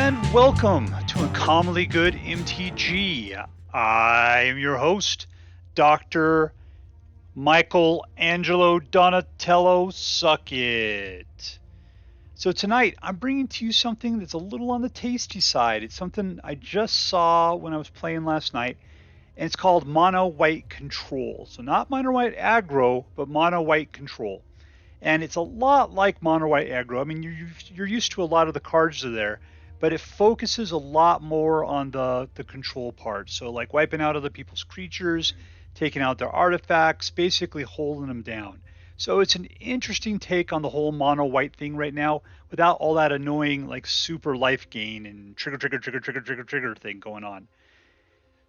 And welcome to Uncommonly Good MTG. I am your host, Dr. Michael Angelo Donatello Suckit. So tonight, I'm bringing to you something that's a little on the tasty side. It's something I just saw when I was playing last night, and it's called Mono White Control. So not Mono White Aggro, but Mono White Control. And it's a lot like Mono White Aggro. I mean, you're used to a lot of the cards that are there, but it focuses a lot more on the control part. So like wiping out other people's creatures, taking out their artifacts, basically holding them down. So it's an interesting take on the whole mono white thing right now without all that annoying like super life gain and trigger thing going on.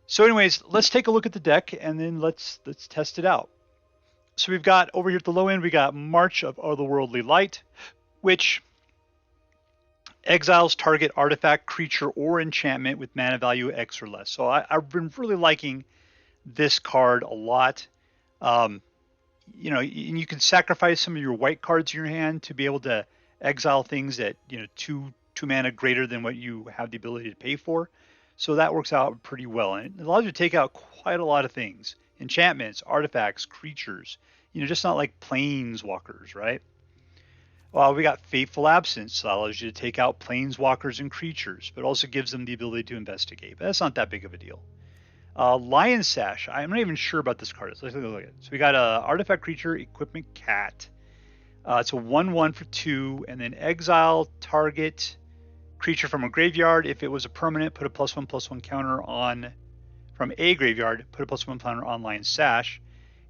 So anyways, let's take a look at the deck and then let's test it out. So we've got over here at the low end, we got March of Otherworldly Light, which exiles target artifact, creature, or enchantment with mana value X or less. So I've been really liking this card a lot. You know, you can sacrifice some of your white cards in your hand to be able to exile things at, you know, two mana greater than what you have the ability to pay for. So that works out pretty well. And it allows you to take out quite a lot of things. Enchantments, artifacts, creatures, you know, just not like planeswalkers, right? Well, we got Fateful Absence, so that allows you to take out planeswalkers and creatures, but also gives them the ability to investigate. But that's not that big of a deal. Lion Sash, I'm not even sure about this card. Let's take a look at it. So we got a artifact creature, equipment cat. It's a 1/1 for 2, and then exile target creature from a graveyard. If it was a permanent, put a +1/+1 counter on from a graveyard, put a +1 counter on Lion Sash.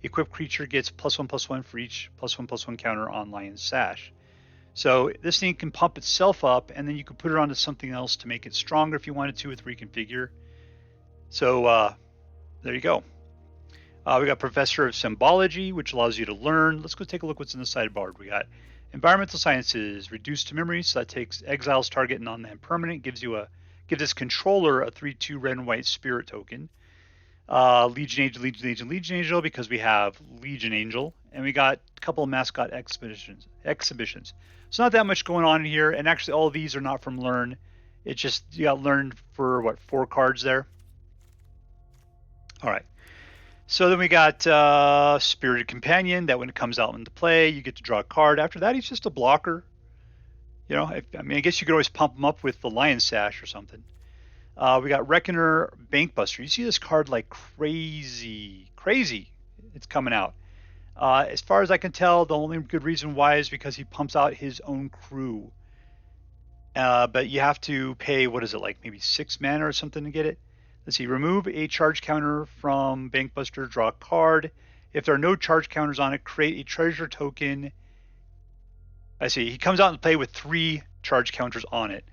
Equipped creature gets +1/+1 for each +1/+1 counter on Lion Sash. So this thing can pump itself up, and then you can put it onto something else to make it stronger if you wanted to with reconfigure. So there you go. We got Professor of Symbology, which allows you to learn. Let's go take a look what's in the sideboard. We got Environmental Sciences, reduced to memory, so that takes exiles target non-land permanent, gives this controller a 3/2 red and white spirit token. Legion Angel, because we have Legion Angel, and we got a couple of Mascot exhibitions. So not that much going on here, and actually all of these are not from Learn. It's just you got Learn for what, 4 cards there. All right. So then we got Spirited Companion, that when it comes out into play, you get to draw a card. After that, he's just a blocker. You know, I guess you could always pump him up with the Lion Sash or something. We got Reckoner Bankbuster. You see this card like crazy. It's coming out. As far as I can tell, the only good reason why is because he pumps out his own crew. But you have to pay, what is it, like maybe 6 mana or something to get it? Let's see, remove a charge counter from Bankbuster, draw a card. If there are no charge counters on it, create a treasure token. I see, he comes out and play with 3 charge counters on it.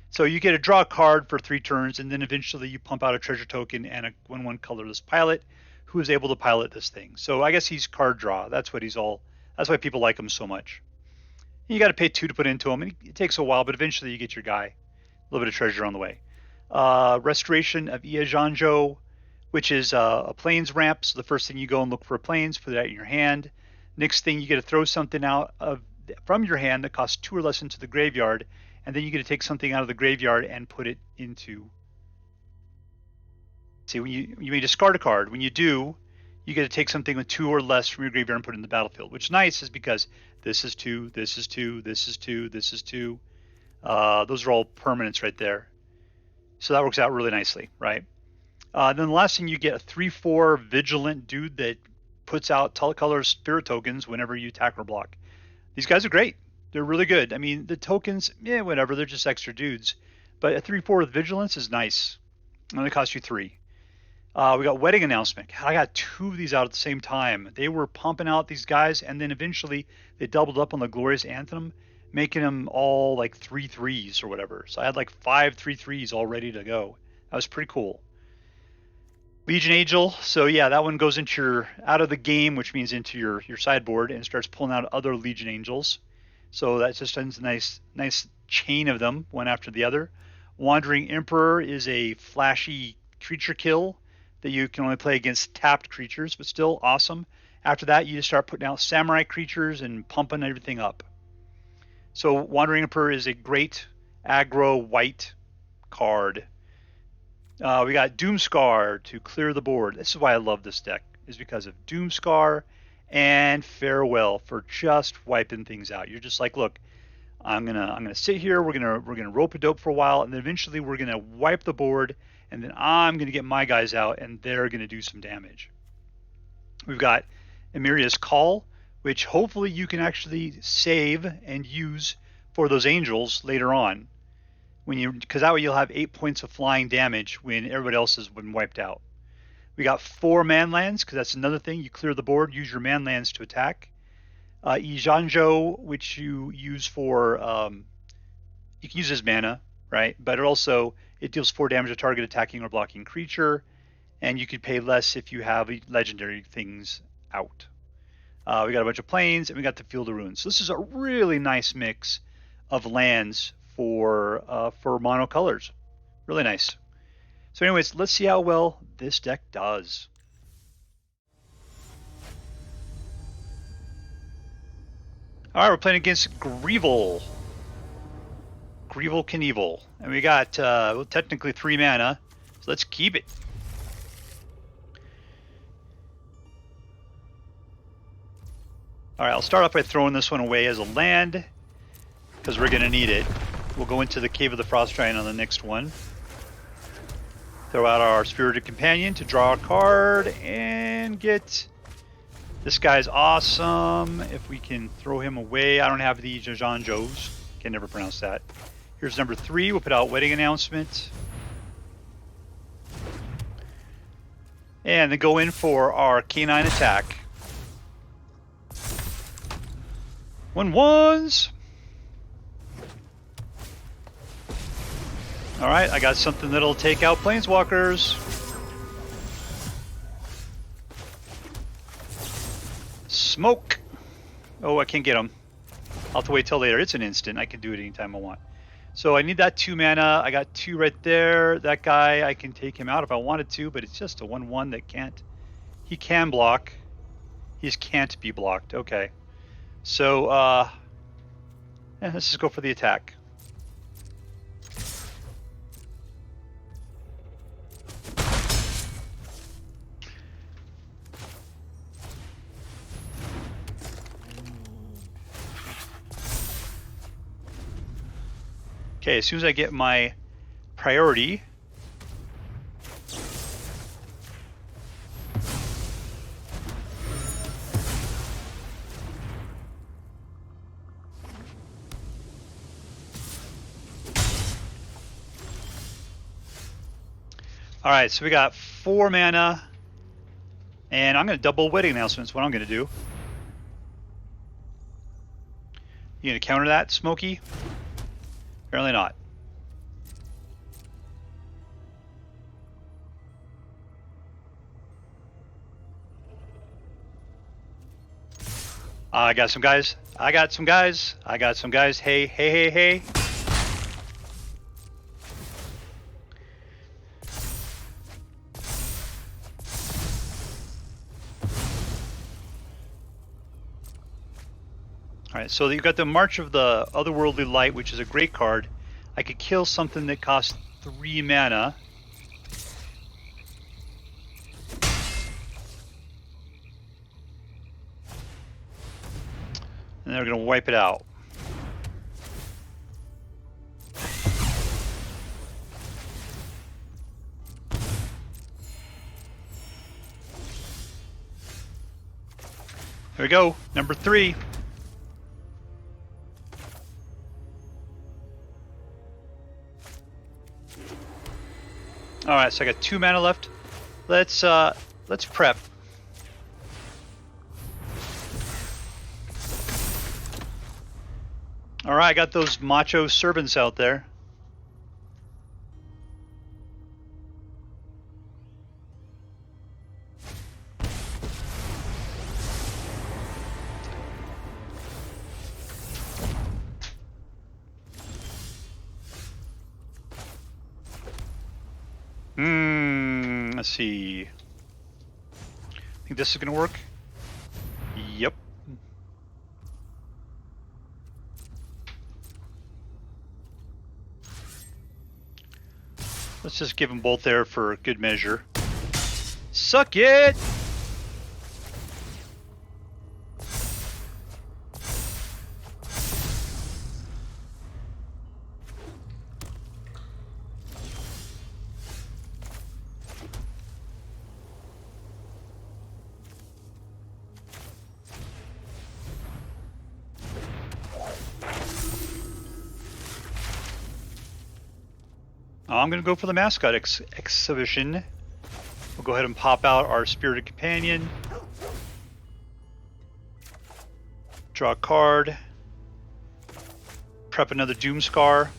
So you get to draw a card for 3 turns, and then eventually you pump out a treasure token and a 1/1 colorless pilot who is able to pilot this thing. So I guess he's card draw. That's why people like him so much. And you got to pay 2 to put into him, and it takes a while, but eventually you get your guy. A little bit of treasure on the way. Restoration of Eiganjo, which is a plains ramp. So the first thing you go and look for a plains, put it out in your hand. Next thing you get to throw something out from your hand that costs 2 or less into the graveyard, and then you get to take something out of the graveyard and put it into. See, when you may discard a card. When you do, you get to take something with 2 or less from your graveyard and put it in the battlefield. Which is nice, is because this is 2, this is 2, this is 2, this is 2. Those are all permanents right there. So that works out really nicely, right? Then the last thing, you get a 3/4 vigilant dude that puts out color spirit tokens whenever you attack or block. These guys are great. They're really good. I mean, the tokens, whatever, they're just extra dudes. But a 3/4 with vigilance is nice. It only costs you 3. We got Wedding Announcement. I got 2 of these out at the same time. They were pumping out these guys, and then eventually they doubled up on the Glorious Anthem, making them all like 3/3s or whatever. So I had like 5 3/3s all ready to go. That was pretty cool. Legion Angel. So yeah, that one goes into your out of the game, which means into your sideboard, and starts pulling out other Legion Angels. So that just sends a nice chain of them, one after the other. Wandering Emperor is a flashy creature kill that you can only play against tapped creatures, but still awesome. After that, you just start putting out samurai creatures and pumping everything up. So Wandering Emperor is a great aggro white card. We got Doomskar to clear the board. This is why I love this deck, is because of Doomskar and Farewell for just wiping things out. You're just like, look, I'm gonna sit here. We're gonna rope a dope for a while, and then eventually we're gonna wipe the board, and then I'm gonna get my guys out, and they're gonna do some damage. We've got Emeria's Call, which hopefully you can actually save and use for those angels later on, because that way you'll have 8 points of flying damage when everybody else has been wiped out. We got 4 man lands, because that's another thing. You clear the board, use your man lands to attack. Eiganjo, which you use for, you can use as mana, right? But it deals 4 damage to target attacking or blocking creature, and you could pay less if you have legendary things out. We got a bunch of planes, and we got the Field of Ruins. So this is a really nice mix of lands for mono colors. Really nice. So anyways, let's see how well this deck does. All right, we're playing against Grevil. Grevil Knievel. And we got, well, technically 3 mana, so let's keep it. All right, I'll start off by throwing this one away as a land, because we're going to need it. We'll go into the Cave of the Frost Giant on the next one. Throw out our Spirited Companion to draw a card and get... This guy's awesome. If we can throw him away. I don't have the Jajanjos. Can never pronounce that. Here's number 3. We'll put out Wedding Announcement. And then go in for our Canine attack. 1/1s. Alright, I got something that'll take out Planeswalkers. Smoke! Oh, I can't get him. I'll have to wait till later. It's an instant. I can do it anytime I want. So I need that 2 mana. I got 2 right there. That guy, I can take him out if I wanted to, but it's just a 1/1 that can't... He can block. He just can't be blocked. Okay. So, let's just go for the attack. Okay, as soon as I get my priority, all right, so we got 4 mana, and I'm going to double Wedding Announcements. What I'm going to do. You going to counter that, Smokey? Apparently not. I got some guys. I got some guys. I got some guys. Hey, hey, hey, hey. Alright, so you've got the March of the Otherworldly Light, which is a great card. I could kill something that costs 3 mana. And they're going to wipe it out. There we go, number 3. All right, so I got 2 mana left. Let's prep. All right, I got those macho servants out there. Let's see. Think this is gonna work? Yep. Let's just give them both there for good measure. Suck it! I'm going to go for the Mascot Exhibition. We'll go ahead and pop out our Spirited Companion. Draw a card. Prep another Doomskar.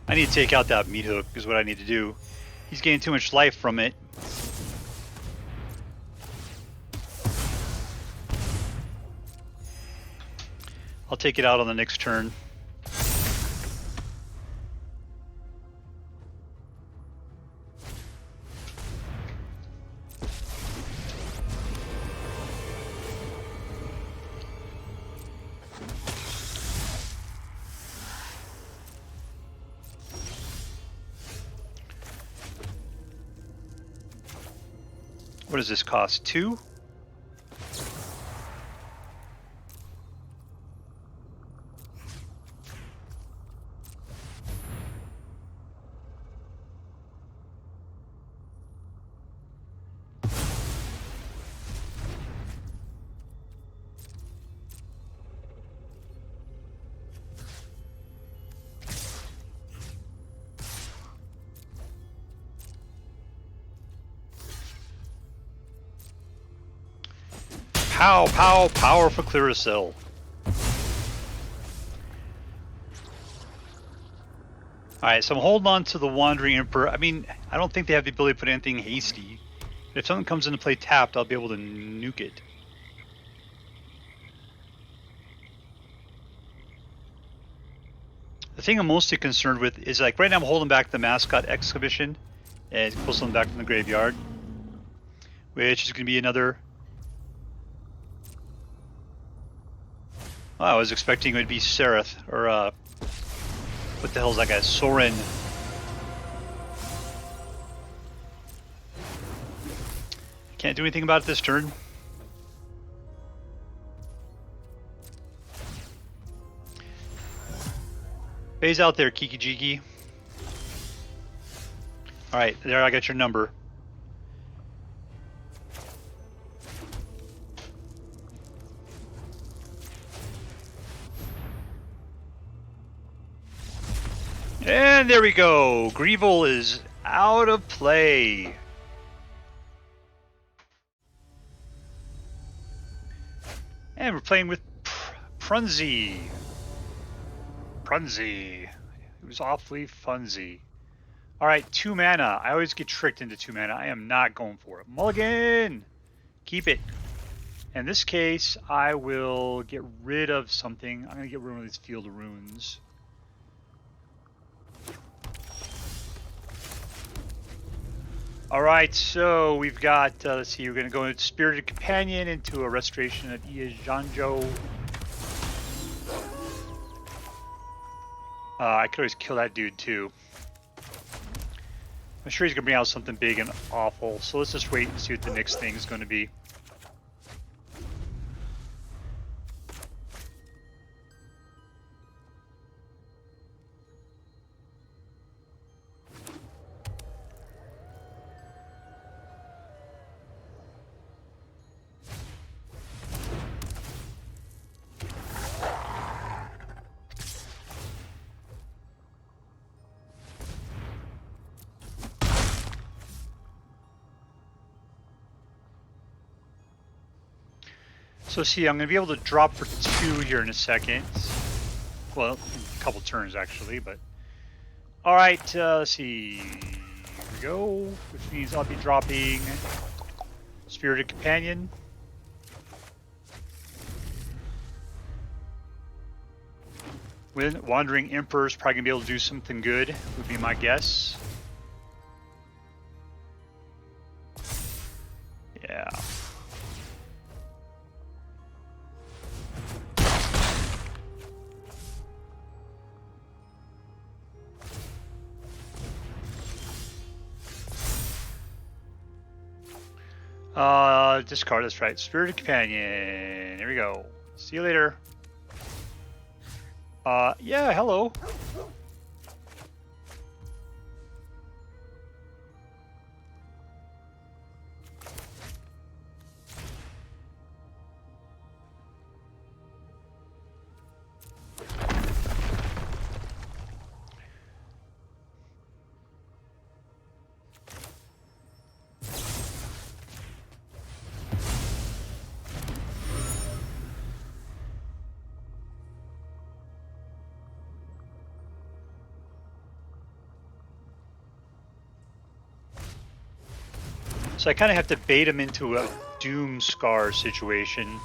I need to take out that meat hook is what I need to do. He's getting too much life from it. I'll take it out on the next turn. What does this cost? 2? Pow, pow, power for Clearasil. Alright, so I'm holding on to the Wandering Emperor. I mean, I don't think they have the ability to put anything hasty. If something comes into play tapped, I'll be able to nuke it. The thing I'm mostly concerned with is, like, right now I'm holding back the Mascot Exhibition and pulling them back from the graveyard, which is going to be another... Oh, I was expecting it would be Sereth, or, what the hell is that guy? Sorin. Can't do anything about it this turn. Phase out there, Kiki Jiki. Alright, there, I got your number. And there we go. Grevil is out of play. And we're playing with Prunzi. Prunzi. It was awfully funsy. Alright, 2 mana. I always get tricked into 2 mana. I am not going for it. Mulligan! Keep it. In this case, I will get rid of something. I'm going to get rid of this Field of Runes. Alright, so we've got, let's see, we're going to go into Spirited Companion, into a Restoration of Eiganjo. I could always kill that dude too. I'm sure he's going to bring out something big and awful, so let's just wait and see what the next thing is going to be. So see, I'm going to be able to drop for 2 here in a second. Well, a couple turns actually, but... Alright, let's see. Here we go. Which means I'll be dropping Spirited Companion. Wandering Emperor's probably going to be able to do something good, would be my guess. Yeah. Discard, that's right. Spirited Companion. Here we go. See you later. Yeah, hello. So I kind of have to bait him into a Doomskar situation.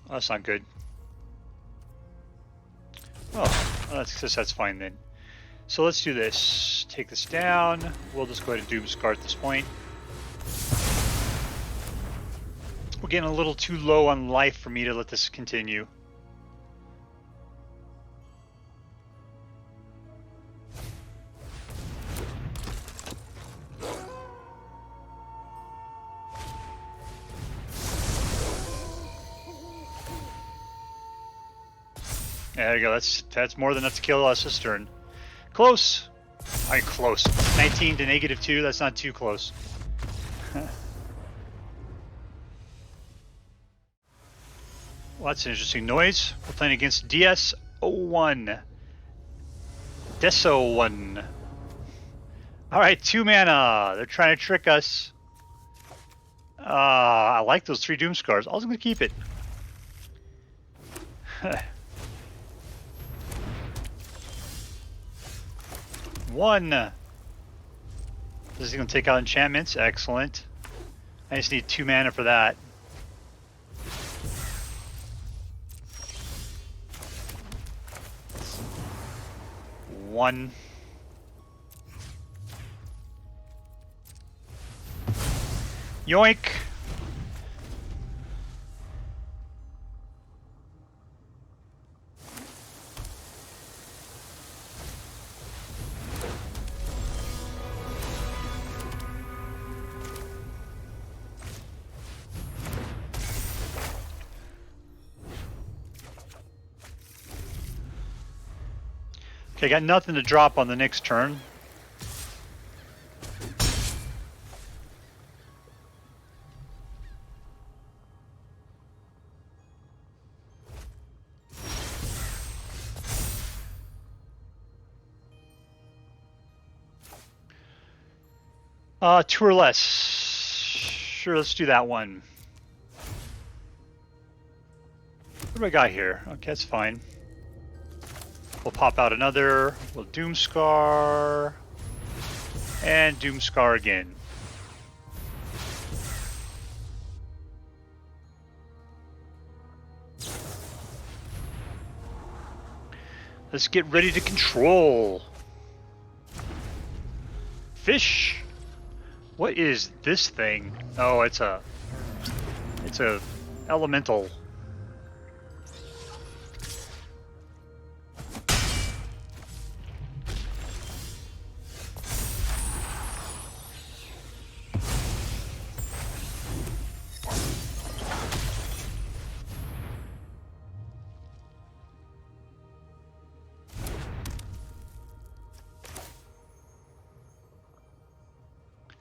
Oh, that's not good. Oh, that's fine then. So let's do this. Take this down. We'll just go ahead and Doomskar at this point. We're getting a little too low on life for me to let this continue. There you go. That's more than enough to kill us this turn. Close. I mean, close. 19 to -2. That's not too close. Well, that's an interesting noise. We're playing against DS01. Deso1. Alright, 2 mana. They're trying to trick us. I like those 3 Doomskars. I was going to keep it. One. This is going to take out enchantments. Excellent. I just need 2 mana for that. One. Yoink. Okay, got nothing to drop on the next turn. Two or less. Sure, let's do that one. What do I got here? Okay, that's fine. We'll pop out another. We'll Doomskar. And Doomskar again. Let's get ready to control. Fish. What is this thing? Oh, it's a elemental.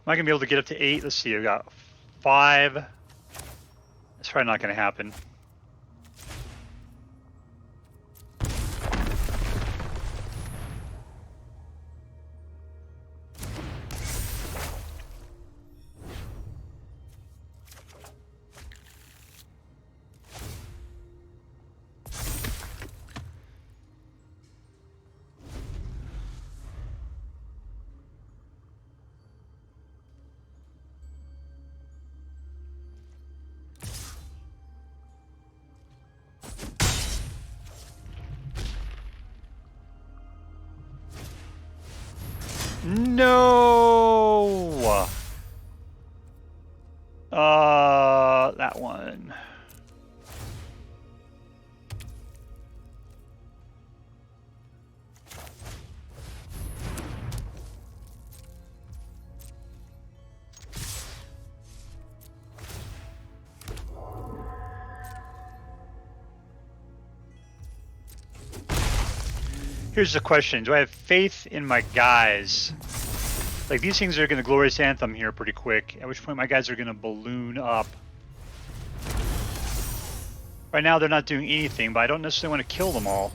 Am I going to be able to get up to 8? Let's see, I've got 5. That's probably not going to happen. No! That one. Here's the question. Do I have faith in my guys? Like, these things are going to Glorious Anthem here pretty quick, at which point my guys are going to balloon up. Right now they're not doing anything, but I don't necessarily want to kill them all.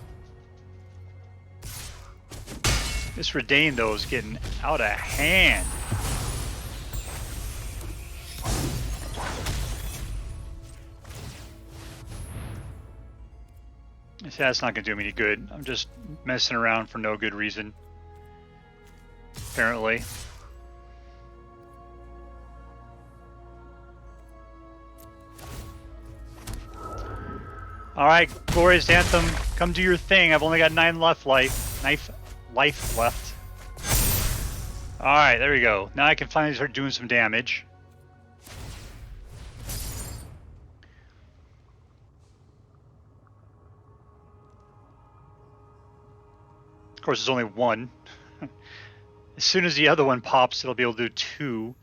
This Redain, though, is getting out of hand. That's not going to do me any good. I'm just messing around for no good reason, apparently. Alright, Glorious Anthem, come do your thing. I've only got 9 life left. Alright, there we go. Now I can finally start doing some damage. Of course, there's only one. As soon as the other one pops, it'll be able to do 2.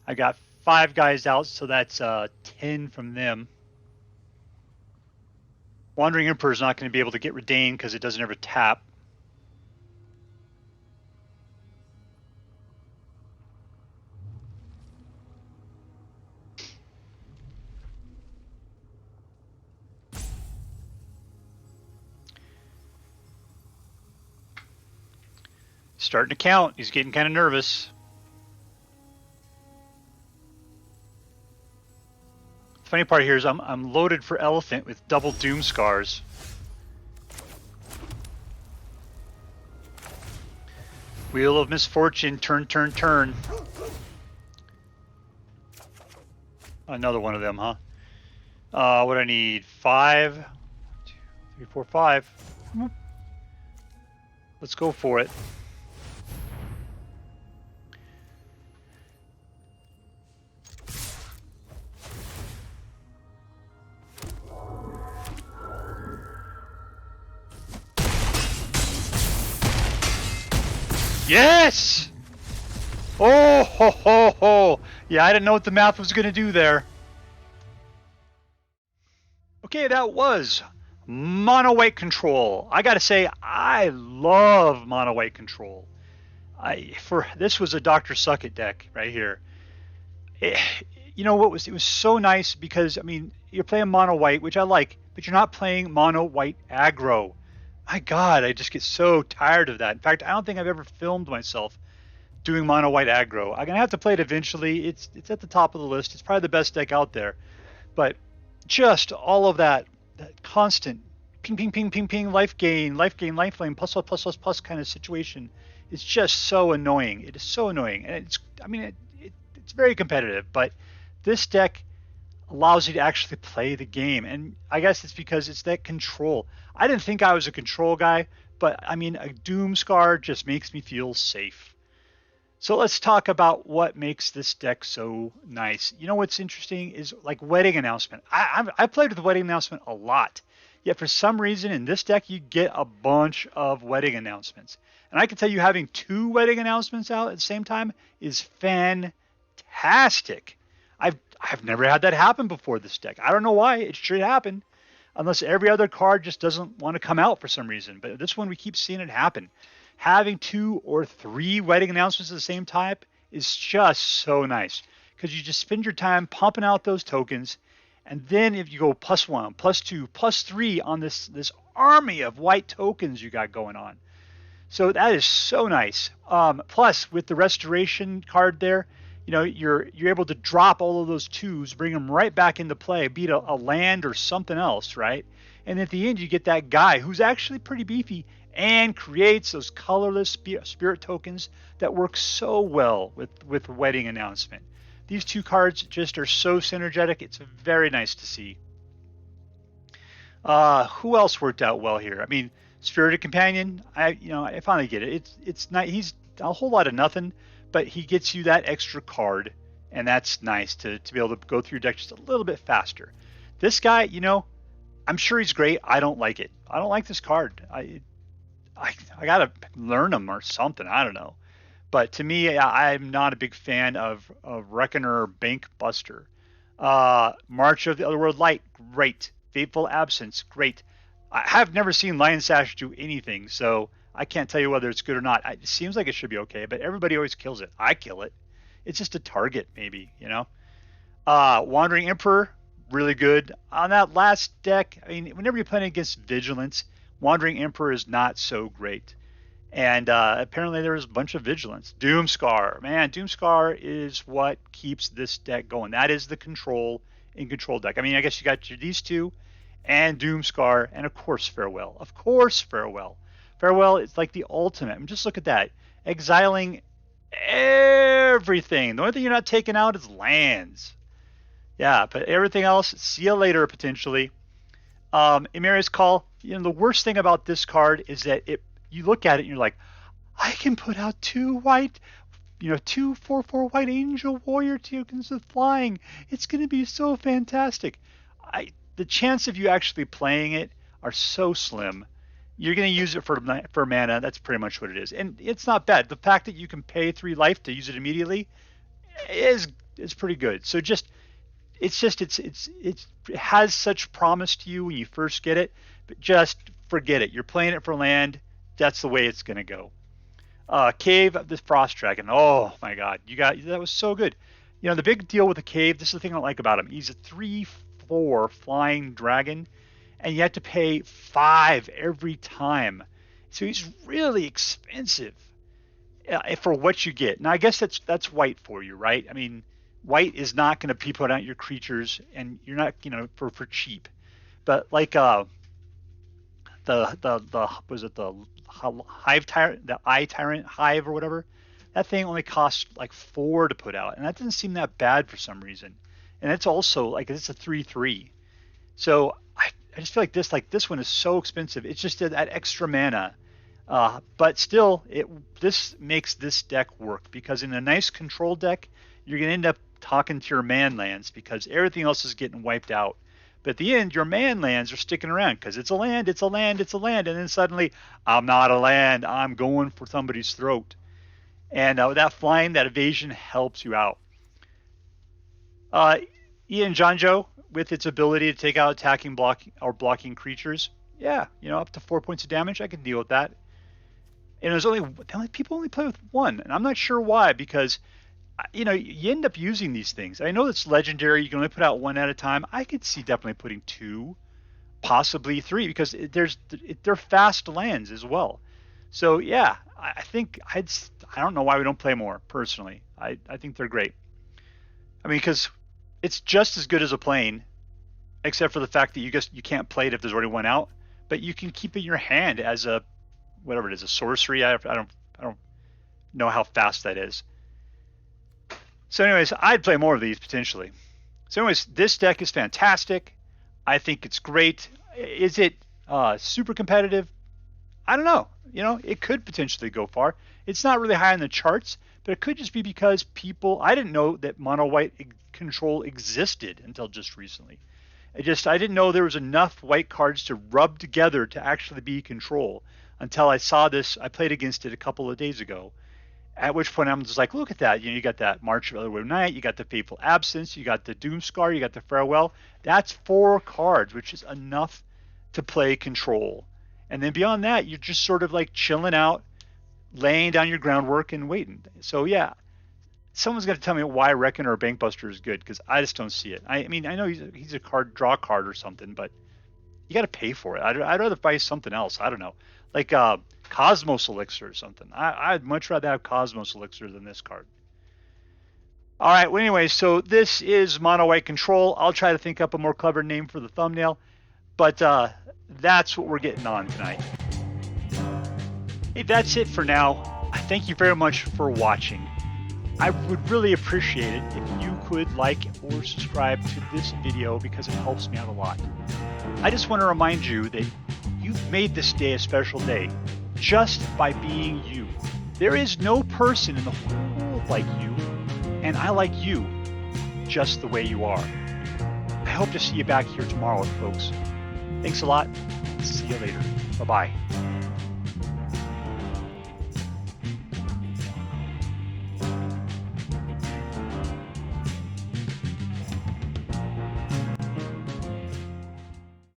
I got 5 guys out, so that's 10 from them. Wandering Emperor is not going to be able to get Redain because it doesn't ever tap. Starting to count. He's getting kind of nervous. The funny part here is I'm loaded for Elephant with double Doomskars. Wheel of Misfortune, turn, turn, turn. Another one of them, huh? What do I need? 5, 2, 3, 4, 5. Let's go for it. Yes! Oh, ho, ho, ho. Yeah, I didn't know what the math was going to do there. Okay, that was mono white control. I got to say, I love mono white control. This was a Dr. Suckit deck right here. You know what it was so nice because, I mean, you're playing mono white, which I like, but you're not playing mono white aggro. My God, I just get so tired of that. In fact, I don't think I've ever filmed myself doing mono white aggro. I'm gonna have to play it eventually. It's at the top of the list. It's probably the best deck out there. But just all of that constant ping, ping, ping, ping, ping, life gain, life lane, plus, plus, plus, plus, plus kind of situation is just so annoying. It is so annoying, and it's very competitive. But this deck allows you to actually play the game, and I guess it's because it's that control. I didn't think I was a control guy, but I mean, a Doomskar just makes me feel safe. So let's talk about what makes this deck so nice. You know what's interesting is like Wedding Announcement. I played with Wedding Announcement a lot, yet for some reason in this deck you get a bunch of Wedding Announcements. And I can tell you having 2 Wedding Announcements out at the same time is fantastic. I've never had that happen before this deck. I don't know why. It should happen. Unless every other card just doesn't want to come out for some reason. But this one, we keep seeing it happen. Having 2 or 3 Wedding Announcements of the same type is just so nice. Because you just spend your time pumping out those tokens. And then if you go +1, +2, +3 on this army of white tokens you got going on. So that is so nice. Plus, with the Restoration card there, you know, you're able to drop all of those 2s, bring them right back into play, beat a land or something else, right? And at the end, you get that guy who's actually pretty beefy and creates those colorless spirit tokens that work so well with Wedding Announcement. These 2 cards just are so synergetic. It's very nice to see. Who else worked out well here? I mean, Spirited Companion. I finally get it. It's not. a whole lot of nothing, but he gets you that extra card, and that's nice to be able to go through your deck just a little bit faster. This guy, you know, I'm sure he's great. I don't like it. I don't like this card. I gotta learn him or something. I don't know. But to me, I'm not a big fan of Reckoner Bankbuster. March of the Otherworld Light, great. Fateful Absence, great. I have never seen Lion Sash do anything, so I can't tell you whether it's good or not. It seems like it should be okay, but everybody always kills it. I kill it. It's just a target, maybe, you know? Wandering Emperor, really good. On that last deck, I mean, whenever you're playing against Vigilance, Wandering Emperor is not so great. And apparently there's a bunch of Vigilance. Doomskar, man, Doomskar is what keeps this deck going. That is the control deck. I mean, I guess you got these two, and Doomskar, and of course Farewell. Of course Farewell. Farewell is like the ultimate. I mean, just look at that. Exiling everything. The only thing you're not taking out is lands. Yeah, but everything else, see you later potentially. Emeria's Call. You know, the worst thing about this card is that you look at it and you're like, I can put out two 4/4 white angel warrior tokens with flying. It's going to be so fantastic. The chance of you actually playing it are so slim. You're going to use it for mana. That's pretty much what it is, and it's not bad. The fact that you can pay 3 life to use it immediately is pretty good. So it has such promise to you when you first get it, but just forget it. You're playing it for land. That's the way it's going to go. Cave of the Frost Dragon. Oh my God, that was so good. You know, the big deal with the Cave, this is the thing I don't like about him. He's a 3/4 flying dragon, and you have to pay 5 every time. So he's really expensive for what you get. Now I guess that's white for you, right? I mean, white is not going to be put out your creatures, and you're not, you know, for cheap. But like was it the Hive Tyrant, the Eye Tyrant Hive or whatever? That thing only costs like 4 to put out, and that doesn't seem that bad for some reason. And it's also like it's a 3/3. So I just feel like this one is so expensive. It's just that extra mana. But still, this makes this deck work, because in a nice control deck, you're going to end up talking to your man lands because everything else is getting wiped out. But at the end, your man lands are sticking around because it's a land, it's a land, it's a land. And then suddenly, I'm not a land, I'm going for somebody's throat. And that flying, that evasion helps you out. Eiganjo, with its ability to take out attacking blocking creatures, yeah, you know, up to 4 points of damage, I can deal with that. And people only play with 1, and I'm not sure why, because you know, you end up using these things. I know it's legendary, you can only put out 1 at a time. I could see definitely putting 2, possibly 3, because they're fast lands as well. So yeah, I think I don't know why we don't play more, personally. I think they're great. I mean, because it's just as good as a plane, except for the fact that you can't play it if there's already 1 out, but you can keep it in your hand as a whatever it is, a sorcery. I don't know how fast that is. So anyways, I'd play more of these potentially. So anyways, this deck is fantastic. I think it's great. Is it super competitive? I don't know. You know, it could potentially go far. It's not really high on the charts, but it could just be because I didn't know that mono white control existed until just recently. I didn't know there was enough white cards to rub together to actually be control until I saw this. I played against it a couple of days ago. At which point I'm just like, look at that. You know, you got that March of Otherworldly Night, you got the Fateful Absence, you got the Doomskar, you got the Farewell. That's 4 cards, which is enough to play control. And then beyond that, you're just sort of like chilling out, laying down your groundwork and waiting. So yeah, someone's got to tell me why Reckoner Bankbuster is good, because I just don't see it. I mean, I know he's a draw card or something, but you got to pay for it. I'd rather buy something else. I don't know, like Cosmos Elixir or something. I'd much rather have Cosmos Elixir than this card. All right, well, anyway, so this is Mono White Control. I'll try to think up a more clever name for the thumbnail, but that's what we're getting on tonight. Hey, that's it for now. I thank you very much for watching. I would really appreciate it if you could like or subscribe to this video, because it helps me out a lot. I just want to remind you that you've made this day a special day just by being you. There is no person in the whole world like you, and I like you just the way you are. I hope to see you back here tomorrow, folks. Thanks a lot. See you later. Bye-bye.